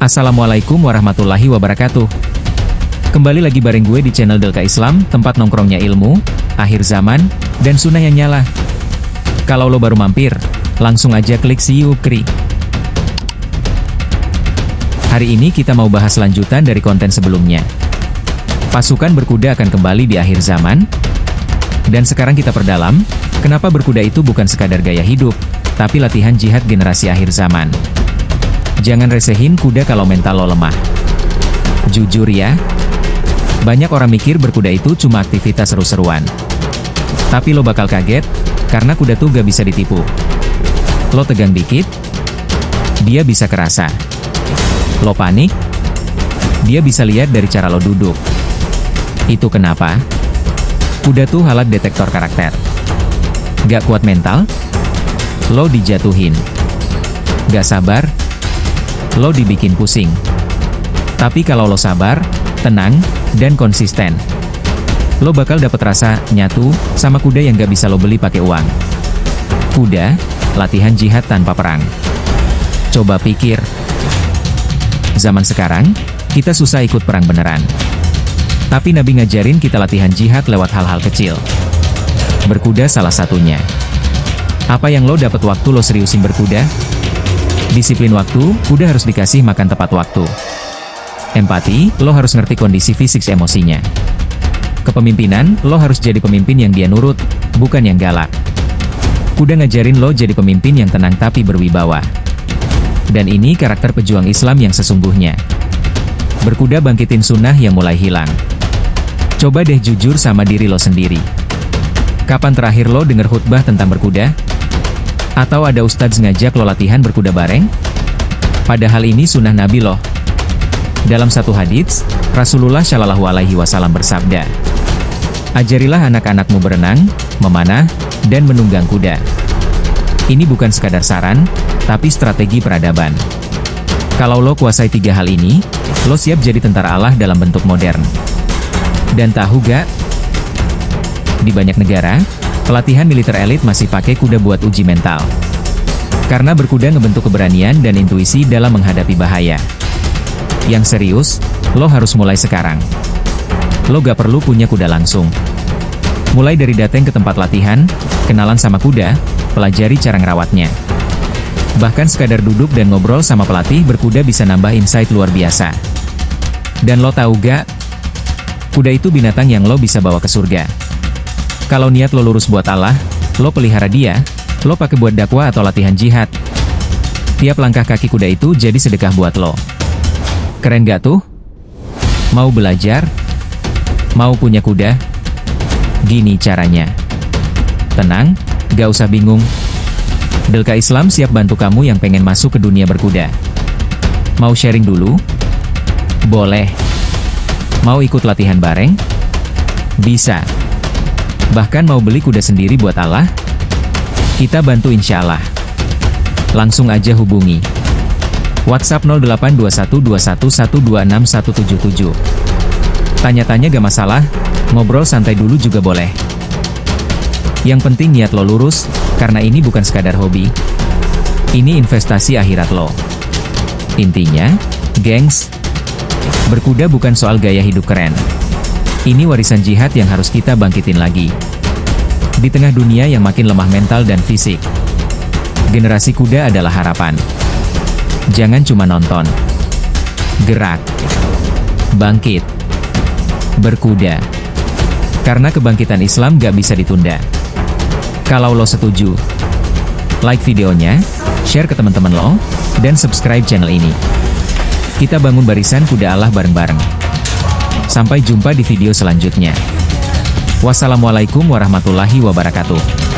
Assalamualaikum warahmatullahi wabarakatuh. Kembali lagi bareng gue di channel Delka Islam, tempat nongkrongnya ilmu, akhir zaman, dan sunnah yang nyala. Kalau lo baru mampir, langsung aja klik subscribe. Hari ini kita mau bahas lanjutan dari konten sebelumnya. Pasukan berkuda akan kembali di akhir zaman. Dan sekarang kita perdalam, kenapa berkuda itu bukan sekadar gaya hidup, tapi latihan jihad generasi akhir zaman. Jangan resehin kuda kalau mental lo lemah. Jujur ya, banyak orang mikir berkuda itu cuma aktivitas seru-seruan. Tapi lo bakal kaget, karena kuda tuh gak bisa ditipu. Lo tegang dikit, dia bisa kerasa. Lo panik, dia bisa lihat dari cara lo duduk. Itu kenapa? Kuda tuh alat detektor karakter. Gak kuat mental? Lo dijatuhin. Gak sabar? Lo dibikin pusing. Tapi kalau lo sabar, tenang, dan konsisten, lo bakal dapet rasa nyatu sama kuda yang gak bisa lo beli pakai uang. Kuda, latihan jihad tanpa perang. Coba pikir. Zaman sekarang, kita susah ikut perang beneran. Tapi Nabi ngajarin kita latihan jihad lewat hal-hal kecil. Berkuda salah satunya. Apa yang lo dapet waktu lo seriusin berkuda? Disiplin waktu, kuda harus dikasih makan tepat waktu. Empati, lo harus ngerti kondisi fisik emosinya. Kepemimpinan, lo harus jadi pemimpin yang dia nurut, bukan yang galak. Kuda ngajarin lo jadi pemimpin yang tenang tapi berwibawa. Dan ini karakter pejuang Islam yang sesungguhnya. Berkuda bangkitin sunnah yang mulai hilang. Coba deh jujur sama diri lo sendiri. Kapan terakhir lo denger khutbah tentang berkuda? Atau ada ustadz ngajak lo latihan berkuda bareng? Padahal ini sunnah Nabi loh. Dalam satu hadits, Rasulullah Shallallahu Alaihi Wasallam bersabda, "Ajarilah anak-anakmu berenang, memanah, dan menunggang kuda." Ini bukan sekadar saran, tapi strategi peradaban. Kalau lo kuasai 3 hal ini, lo siap jadi tentara Allah dalam bentuk modern. Dan tahu gak? Di banyak negara, pelatihan militer elit masih pakai kuda buat uji mental. Karena berkuda ngebentuk keberanian dan intuisi dalam menghadapi bahaya. Yang serius, lo harus mulai sekarang. Lo gak perlu punya kuda langsung. Mulai dari datang ke tempat latihan, kenalan sama kuda, pelajari cara ngerawatnya. Bahkan sekadar duduk dan ngobrol sama pelatih berkuda bisa nambah insight luar biasa. Dan lo tahu gak? Kuda itu binatang yang lo bisa bawa ke surga. Kalau niat lo lurus buat Allah, lo pelihara dia, lo pakai buat dakwah atau latihan jihad. Tiap langkah kaki kuda itu jadi sedekah buat lo. Keren gak tuh? Mau belajar? Mau punya kuda? Gini caranya. Tenang, gak usah bingung. Delka Islam siap bantu kamu yang pengen masuk ke dunia berkuda. Mau sharing dulu? Boleh. Mau ikut latihan bareng? Bisa. Bahkan mau beli kuda sendiri buat Allah? Kita bantu insya Allah. Langsung aja hubungi WhatsApp 082121126177. Tanya-tanya gak masalah, ngobrol santai dulu juga boleh. Yang penting niat lo lurus, karena ini bukan sekadar hobi. Ini investasi akhirat lo. Intinya, gengs, berkuda bukan soal gaya hidup keren. Ini warisan jihad yang harus kita bangkitin lagi. Di tengah dunia yang makin lemah mental dan fisik, generasi kuda adalah harapan. Jangan cuma nonton. Gerak. Bangkit. Berkuda. Karena kebangkitan Islam gak bisa ditunda. Kalau lo setuju, like videonya, share ke teman-teman lo, dan subscribe channel ini. Kita bangun barisan kuda Allah bareng-bareng. Sampai jumpa di video selanjutnya. Wassalamualaikum warahmatullahi wabarakatuh.